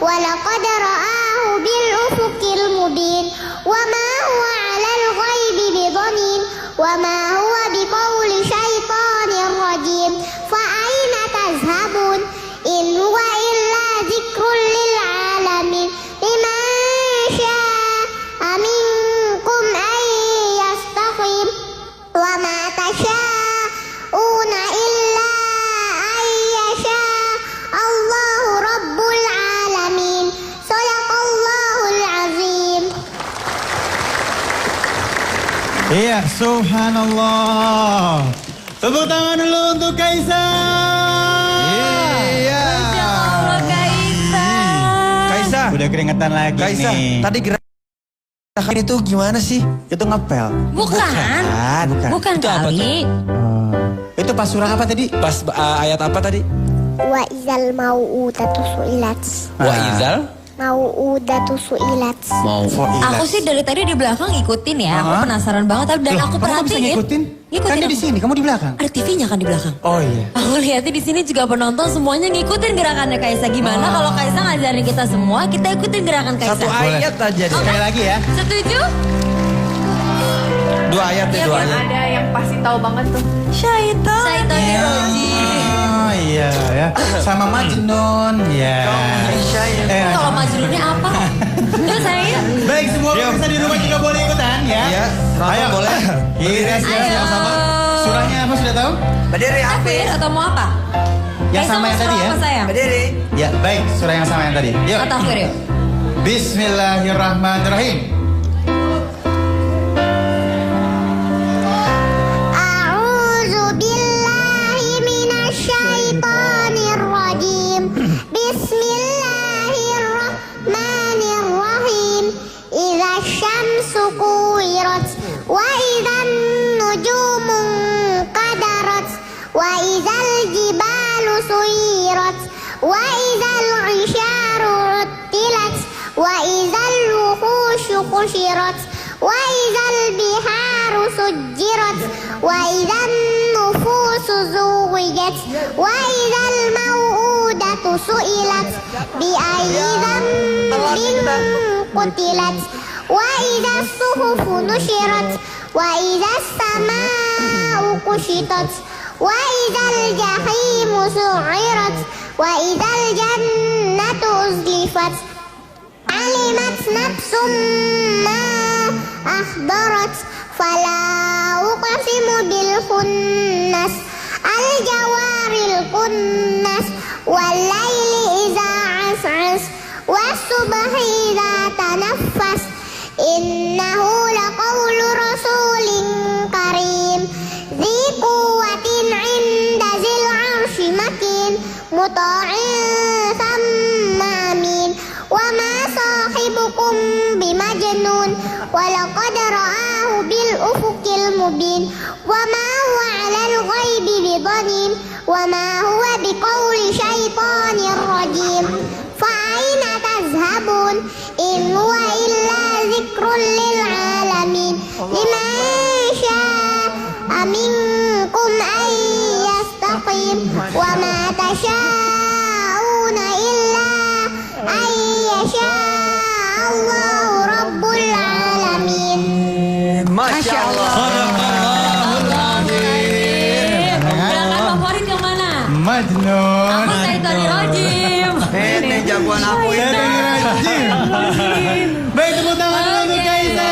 ولقد رآه بالأفق المبين وما هو على الغيب بضنين وما هو بقول شيطان رجيم فأين تذهبون إن هو إلا ذكر للعالمين لمن شاء منكم أن يستقيم وما تشاءون إلا أن يشاء الله رب العالمين صدق الله العظيم. Iya, subhanallah. Tepuk tangan dulu untuk Kaisa. Iya. Masya Allah, Kaisa. Kaisa. Udah keringetan lagi Kaisa, nih. tadi gerakan itu gimana sih? Itu ngepel. Bukan. Bukan Itu apa kali. Itu pas surah apa tadi? Pas ayat apa tadi? Wa izal mau'udatu su'ilat. Wa izal Mau'udatu su'ilat. mau. Aku sih dari tadi di belakang ikutin ya. Aku penasaran banget dan Loh, aku kamu bisa perhatiin. ngikutin? Ngikutin Kan dia aku. di sini, kamu di belakang. Ada TV-nya kan di belakang. Oh iya. Aku lihatnya di sini juga penonton semuanya ngikutin gerakannya Kaisa. Gimana kalau Kaisa ngajarin kita semua, kita ikutin gerakan Kaisa. Satu ayat aja deh. Sekali lagi ya. Setuju? Dua ayat deh, dua ayat. Ada yang pasti tahu banget tuh. Syaitan. Syaitan dirojim. Oh iya ya. Sama Majnun. Ya. Kalau majnunnya apa? Terus saya. Baik, semua pemirsa di rumah juga boleh ikutan ya. Iya, Rata boleh. Kira sama-sama. Surahnya apa sudah tahu? Berdiri, Takbir atau mau apa? Yang Kaisa sama mau yang tadi surah ya. apa sayang? Berdiri. Ya, baik. Surah yang sama yang tadi. Yuk. Oh, takbir yuk. Bismillahirrahmanirrahim. A'udzu billahi minasyaitonir rajim. Bismillahirrahmanirrahim. Idza syamsu kuwirat wa idzan nujumu qadarat wa idzal jibalu suyirat wa idzal isyaru uttilat wa idzal wuhushu qushirat wa idzal biharu sujjirat wa idzan nufusu zuwijat wa idzal mau'udatu su'ilat bi ayyi dzambin qutilat wa idzas suhufu nusyirat wa idzas samaa'u kushitat wa idzal jahimu su'irat wa idzal jannatu uzlifat alimat nafsum ma ahdarat fala uqsimu bil khunnas al jawaril kunnas wal laili idza as'as was subhi idza tanaffas innahu laqawlu rasulin karim dzi quwwatin 'inda zil 'arsy makin muta'in thumma amin wa ma sahibukum bimajnun wa laqad ra'ahu bil ufuqil mubin wa ma huwa 'alal ghaibi bidanin wa ma huwa biqauli syaitanir rajim fa aina tazhabun in huwa illa dzikrun lil alamin liman syaa minkum ay yastaqim wa ma tasyauna illa ay yasha Allahu rabbul alamin. Masya Allah. Gerakan favorit yang mana? Majnun. Aku Syaitan dirojim. Ini jagoan aku ini. Baik, tepuk tangan dulu untuk Kaisa.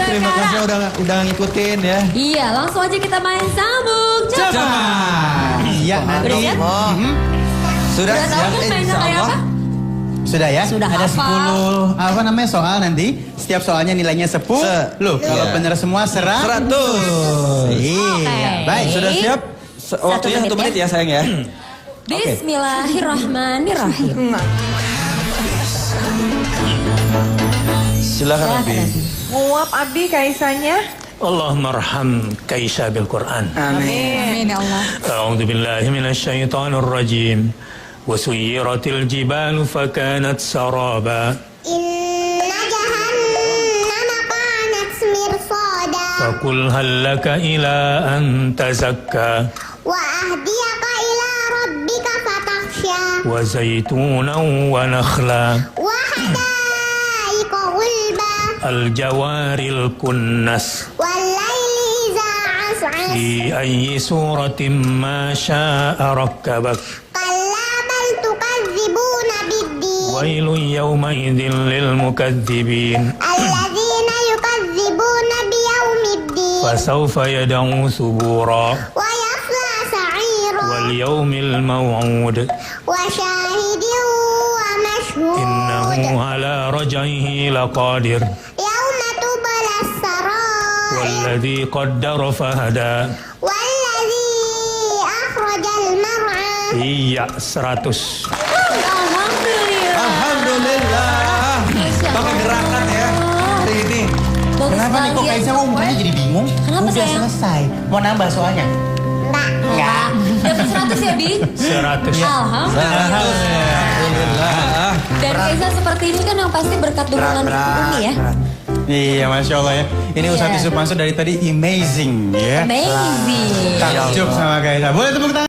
Terima kasih udah ngikutin ya. Iya, langsung aja kita main sambung cepat. Cepat. Iya, Udah nanti. siap? Oh. Sudah Udah tahu siap kan mainnya kayak apa? Sudah ya? Sudah Ada hafal. 10 apa namanya soal nanti. Setiap soalnya nilainya 10. Loh, kalau Iya. benar semua 100. Iya, baik. Sudah siap? Waktunya 1 menit menit ya sayang ya. Bismillahirrahmanirrahim. Silakan Abi. Nguap Abi Kaisanya. اللهم ارحم كيسا بالقرآن Amin. Amin ya Allah. أعوذ بالله من الشيطان الرجيم وسيرت الجبال فكانت سرابا Inna jahannama kanat mirsada فقل هل لك إلى أن تزكى wa ahdiyaka ila rabbika fatakhsha وزيتونا ونخلا وحدائق غلبا الجوار الكنس والليل إذا عسعس في أي سورة ما شاء ركبك كلا بل تكذبون بالدين ويل يومئذ للمكذبين الذين يكذبون بيوم الدين فسوف يدعو ثبورا ويصلى سعيرا واليوم الموعود وشاهد ومشهود إنه على رجعه لقادر يوم تبلى السرائر والذي قدر فهدى والذي أخرج المرعى Iya 100. Alhamdulillah. Alhamdulillah. Masya Pakai Allah. gerakan ya hari ini. Bagus Kenapa nih kok banget. Kaisa kok mukanya jadi bingung? Kenapa, Udah sayang? selesai. Mau nambah soalnya? Enggak. Dapat 100 ya, Bi? 100. Alhamdulillah. Alhamdulillah. Dan Kaisa seperti ini kan yang pasti berkat dukungan Umi ya. Iya, Masya Allah ya. Ini Ustadz Iya. Yusuf Mansur dari tadi amazing ya. Amazing. Takjub sama Kaisa. Boleh tepuk tangan.